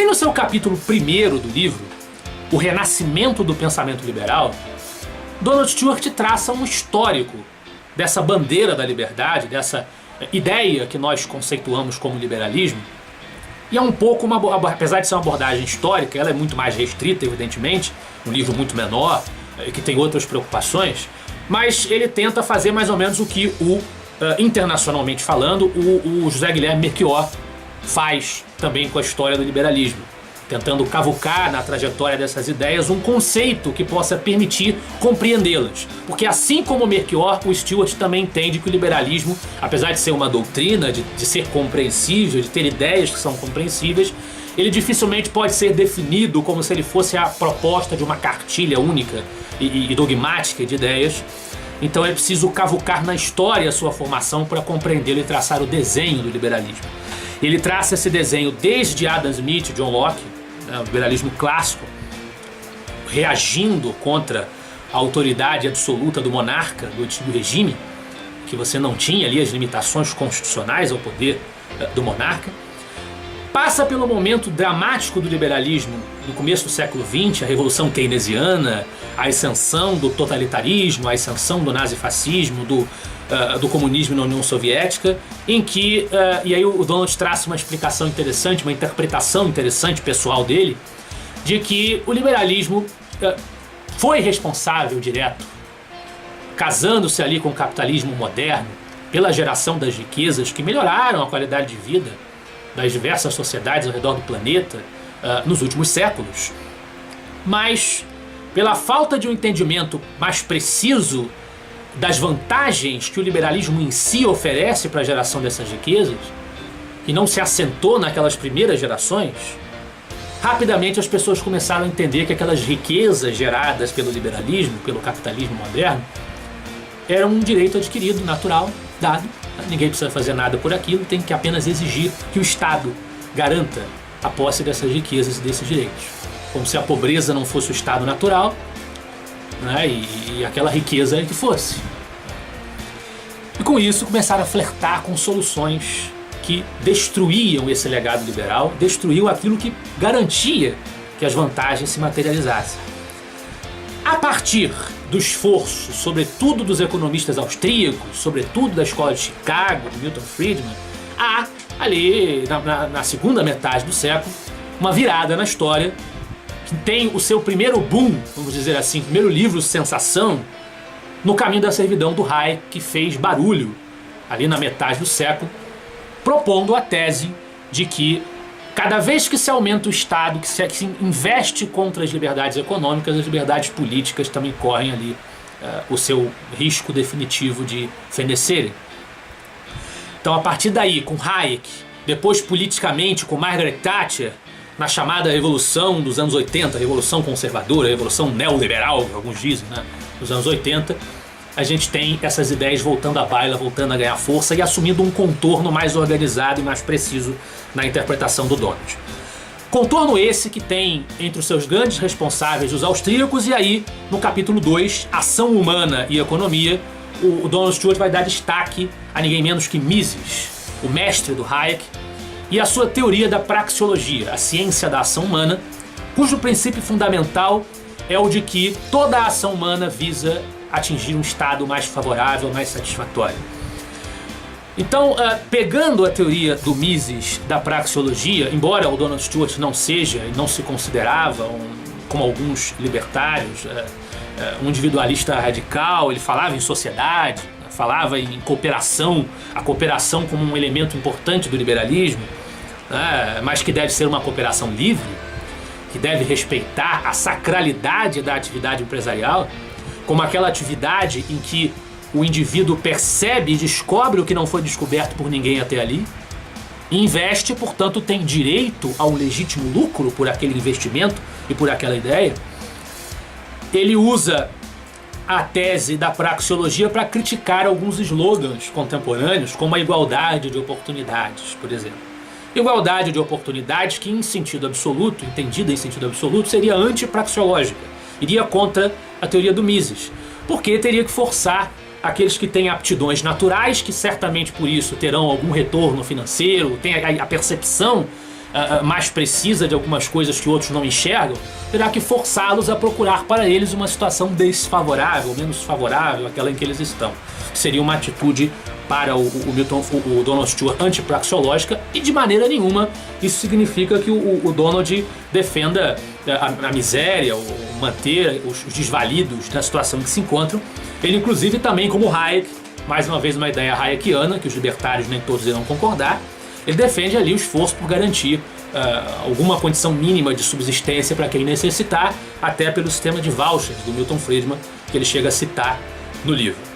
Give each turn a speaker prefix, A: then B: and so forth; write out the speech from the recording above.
A: aí no seu capítulo 1º do livro, O Renascimento do Pensamento Liberal, Donald Stewart traça um histórico dessa bandeira da liberdade, dessa ideia que nós conceituamos como liberalismo. E é um pouco apesar de ser uma abordagem histórica, ela é muito mais restrita, evidentemente, um livro muito menor, que tem outras preocupações, mas ele tenta fazer mais ou menos o que internacionalmente falando, o José Guilherme Melchior faz também com a história do liberalismo, tentando cavucar na trajetória dessas ideias um conceito que possa permitir compreendê-las. Porque assim como o Melchior, o Stewart também entende que o liberalismo, apesar de ser uma doutrina, de ser compreensível, de ter ideias que são compreensíveis, ele dificilmente pode ser definido como se ele fosse a proposta de uma cartilha única e dogmática de ideias. Então é preciso cavucar na história a sua formação para compreendê-lo e traçar o desenho do liberalismo. Ele traça esse desenho desde Adam Smith e John Locke, o liberalismo clássico, reagindo contra a autoridade absoluta do monarca, do antigo regime, que você não tinha ali as limitações constitucionais ao poder do monarca. Passa pelo momento dramático do liberalismo no começo do século XX, a Revolução Keynesiana, a ascensão do totalitarismo, a ascensão do nazifascismo, do comunismo na União Soviética, em que, e aí o Donald traça uma explicação interessante, uma interpretação interessante pessoal dele, de que o liberalismo foi responsável direto, casando-se ali com o capitalismo moderno, pela geração das riquezas que melhoraram a qualidade de vida das diversas sociedades ao redor do planeta nos últimos séculos. Mas, pela falta de um entendimento mais preciso das vantagens que o liberalismo em si oferece para a geração dessas riquezas, que não se assentou naquelas primeiras gerações, rapidamente as pessoas começaram a entender que aquelas riquezas geradas pelo liberalismo, pelo capitalismo moderno, eram um direito adquirido, natural, dado. Ninguém precisa fazer nada por aquilo, tem que apenas exigir que o Estado garanta a posse dessas riquezas e desses direitos. Como se a pobreza não fosse o estado natural, né, e aquela riqueza que fosse. E com isso começaram a flertar com soluções que destruíam esse legado liberal, destruíam aquilo que garantia que as vantagens se materializassem. A partir do esforço, sobretudo dos economistas austríacos, sobretudo da escola de Chicago, de Milton Friedman, há ali na segunda metade do século uma virada na história que tem o seu primeiro boom, vamos dizer assim, primeiro livro sensação, no Caminho da Servidão do Hayek, que fez barulho ali na metade do século, propondo a tese de que cada vez que se aumenta o Estado, que se investe contra as liberdades econômicas, as liberdades políticas também correm ali o seu risco definitivo de fenecerem. Então, a partir daí, com Hayek, depois politicamente com Margaret Thatcher, na chamada Revolução dos anos 80, Revolução Conservadora, Revolução Neoliberal, alguns dizem, né, dos anos 80, a gente tem essas ideias voltando à baila, voltando a ganhar força e assumindo um contorno mais organizado e mais preciso na interpretação do Donald. Contorno esse que tem entre os seus grandes responsáveis os austríacos, e aí, no capítulo 2, Ação Humana e Economia, o Donald Stewart vai dar destaque a ninguém menos que Mises, o mestre do Hayek, e a sua teoria da praxeologia, a ciência da ação humana, cujo princípio fundamental é o de que toda a ação humana visa atingir um estado mais favorável, mais satisfatório. Então, pegando a teoria do Mises da praxeologia, embora o Donald Stewart não seja e não se considerava, como alguns libertários, um individualista radical, ele falava em sociedade, falava em cooperação, a cooperação como um elemento importante do liberalismo, mas que deve ser uma cooperação livre, que deve respeitar a sacralidade da atividade empresarial, como aquela atividade em que o indivíduo percebe e descobre o que não foi descoberto por ninguém até ali, investe, portanto tem direito ao legítimo lucro por aquele investimento e por aquela ideia. Ele usa a tese da praxeologia para criticar alguns slogans contemporâneos, como a igualdade de oportunidades, por exemplo. Igualdade de oportunidades que, em sentido absoluto, entendida em sentido absoluto, seria antipraxeológica, iria contra a teoria do Mises, porque teria que forçar aqueles que têm aptidões naturais, que certamente por isso terão algum retorno financeiro, têm a percepção mais precisa de algumas coisas que outros não enxergam, terá que forçá-los a procurar para eles uma situação desfavorável, menos favorável àquela em que eles estão. Seria uma atitude para o Donald Stewart antipraxeológica, e de maneira nenhuma isso significa que o Donald defenda a miséria, ou manter os desvalidos na situação em que se encontram. Ele, inclusive, também, como Hayek, mais uma vez uma ideia hayekiana, que os libertários nem todos irão concordar, ele defende ali o esforço por garantir alguma condição mínima de subsistência para quem necessitar, até pelo sistema de vouchers do Milton Friedman, que ele chega a citar no livro.